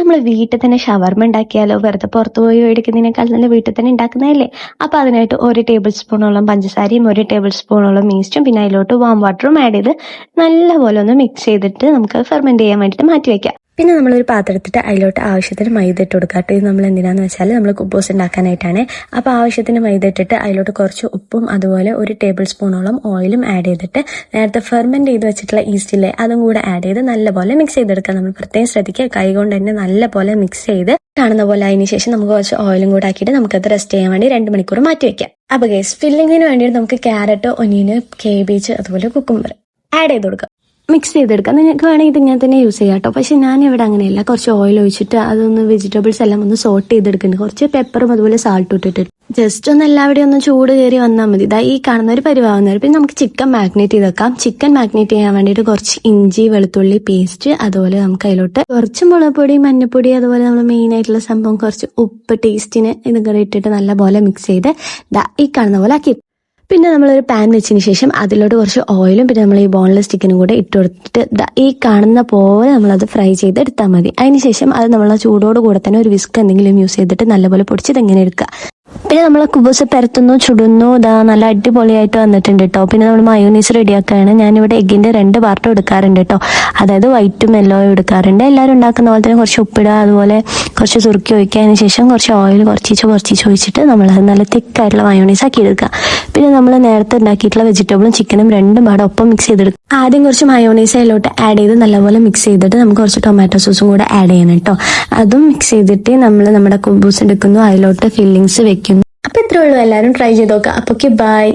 നമ്മൾ വീട്ടിൽ തന്നെ ഷവർമ ഉണ്ടാക്കിയാലോ? വെറുതെ പുറത്ത് പോയി മേടിക്കുന്നതിനേക്കാൾ നല്ല വീട്ടിൽ തന്നെ ഉണ്ടാക്കുന്നതല്ലേ? അപ്പോൾ അതിനായിട്ട് 1 ടേബിൾ സ്പൂണോളം പഞ്ചസാരയും 1 ടേബിൾ സ്പൂണോളം ഈസ്റ്റും പിന്നെ അതിലോട്ട് വാം വാട്ടറും ആഡ് ചെയ്ത് നല്ലപോലെ ഒന്ന് മിക്സ് ചെയ്തിട്ട് നമുക്ക് ഫെർമെൻറ്റ് ചെയ്യാൻ വേണ്ടിയിട്ട് മാറ്റി വയ്ക്കാം. പിന്നെ നമ്മളൊരു പാത്രം എടുത്തിട്ട് അതിലോട്ട് ആവശ്യത്തിന് മൈദ ഇട്ട് കൊടുക്കുക കേട്ടോ. ഇത് നമ്മൾ എന്തിനാന്ന് വെച്ചാൽ നമ്മൾ കുബൂസ് ഉണ്ടാക്കാനായിട്ടാണ്. അപ്പോൾ ആവശ്യത്തിന് മൈദ ഇട്ടിട്ട് അതിലോട്ട് കുറച്ച് ഉപ്പും അതുപോലെ 1 ടേബിൾ സ്പൂണോളം ഓയിലും ആഡ് ചെയ്തിട്ട് നേരത്തെ ഫെർമെൻറ്റ് ചെയ്ത് വെച്ചിട്ടുള്ള ഈസ്റ്റില്ലേ അതും കൂടെ ആഡ് ചെയ്ത് നല്ലപോലെ മിക്സ് ചെയ്തെടുക്കുക. നമ്മൾ പ്രത്യേകം ശ്രദ്ധിക്കുക, കൈ കൊണ്ട് തന്നെ നല്ലപോലെ മിക്സ് ചെയ്ത് കാണുന്ന പോലെ അതിന് ശേഷം നമുക്ക് കുറച്ച് ഓയിലും കൂടെ ആക്കിയിട്ട് നമുക്കത് റെസ്റ്റ് ചെയ്യാൻ വേണ്ടി 2 മണിക്കൂർ മാറ്റി വയ്ക്കാം. അപ്പോൾ ഗൈസ്, ഫില്ലിങ്ങിന് വേണ്ടിയിട്ട് നമുക്ക് ക്യാരറ്റ്, ഒനിയന്, കേബേജ് അതുപോലെ കുക്കുംബർ ആഡ് ചെയ്ത് കൊടുക്കുക. മിക്സ് ചെയ്തെടുക്കാം. നിങ്ങൾക്ക് വേണമെങ്കിൽ ഇത് ഇങ്ങനെ തന്നെ യൂസ് ചെയ്യാം കേട്ടോ. പക്ഷെ ഞാനിവിടെ അങ്ങനെയല്ല, കുറച്ച് ഓയിൽ ഒഴിച്ചിട്ട് അതൊന്ന് വെജിറ്റബിൾസ് എല്ലാം ഒന്ന് സോട്ട് ചെയ്തെടുക്കുന്നുണ്ട്. കുറച്ച് പെപ്പറും അതുപോലെ സാൾട്ടും ഇട്ടിട്ട് ജസ്റ്റ് ഒന്ന് എല്ലാവരുടെയും ഒന്ന് ചൂട് കയറി വന്നാൽ മതി. ഇതാ ഈ കാണുന്ന ഒരു പരിവാകുന്നവർ. പിന്നെ നമുക്ക് ചിക്കൻ മാഗ്നേറ്റ് ചെയ്ത് വെക്കാം. ചിക്കൻ മാഗ്നേറ്റ് ചെയ്യാൻ വേണ്ടിയിട്ട് കുറച്ച് ഇഞ്ചി വെളുത്തുള്ളി പേസ്റ്റ്, അതുപോലെ നമുക്ക് അതിലോട്ട് കുറച്ച് മുളക് പൊടി, മഞ്ഞപ്പൊടി, അതുപോലെ നമ്മൾ മെയിൻ ആയിട്ടുള്ള സംഭവം കുറച്ച് ഉപ്പ് ടേസ്റ്റിന് ഇതൊക്കെ ഇട്ടിട്ട് നല്ലപോലെ മിക്സ് ചെയ്ത് ദാ ഈ കാണുന്ന പോലെ ആക്കി. പിന്നെ നമ്മളൊരു പാൻ വെച്ചതിന് ശേഷം അതിലോട്ട് കുറച്ച് ഓയിലും പിന്നെ നമ്മൾ ഈ ബോൺലെസ് ചിക്കനും കൂടെ ഇട്ട് കൊടുത്തിട്ട് ഈ കാണുന്ന പോലെ നമ്മളത് ഫ്രൈ ചെയ്ത് എടുത്താൽ മതി. അതിനുശേഷം അത് നമ്മൾ ചൂടോട് കൂടെ തന്നെ ഒരു വിസ്ക് എന്തെങ്കിലും യൂസ് ചെയ്തിട്ട് നല്ലപോലെ പൊടിച്ചത് എങ്ങനെ എടുക്കുക. പിന്നെ നമ്മൾ കുബൂസ് പരത്തുന്നു, ചുടുന്നു. ഇതാ നല്ല അടിപൊളിയായിട്ട് വന്നിട്ടുണ്ട് കേട്ടോ. പിന്നെ നമ്മൾ മയോണീസ് റെഡിയാക്കുകയാണ്. ഞാനിവിടെ എഗ്ഗിൻ്റെ 2 പാർട്ടും എടുക്കാറുണ്ട് കേട്ടോ. അതായത് വൈറ്റും യെല്ലോയും എടുക്കാറുണ്ട്. എല്ലാവരും ഉണ്ടാക്കുന്ന പോലെ തന്നെ കുറച്ച് ഉപ്പിടുക, അതുപോലെ കുറച്ച് സുറുക്കി ഒഴിക്കുക. അതിന് ശേഷം കുറച്ച് ഓയിൽ കുറച്ച് ഒഴിച്ചിട്ട് നമ്മൾ നല്ല തിക്കായിട്ടുള്ള മയോണീസ് ആക്കി എടുക്കുക. പിന്നെ നമ്മൾ നേരത്തെ ഉണ്ടാക്കിയിട്ടുള്ള വെജിറ്റബിളും ചിക്കനും 2 പാടെ ഒപ്പം മിക്സ് ചെയ്തെടുക്കുക. ആദ്യം കുറച്ച് മയോണീസ് അതിലോട്ട് ആഡ് ചെയ്ത് നല്ലപോലെ മിക്സ് ചെയ്തിട്ട് നമുക്ക് കുറച്ച് ടൊമാറ്റോ സോസും കൂടെ ആഡ് ചെയ്യണം കേട്ടോ. അതും മിക്സ് ചെയ്തിട്ട് നമ്മൾ നമ്മുടെ കുബൂസ് എടുക്കുന്നു, അതിലോട്ട് ഫില്ലിങ്സ് വെക്കുന്നു. അപ്പോൾ ഇത്രേ ഉള്ളൂ. എല്ലാവരും ട്രൈ ചെയ്ത് നോക്കുക. അപ്പോൾ ബൈ.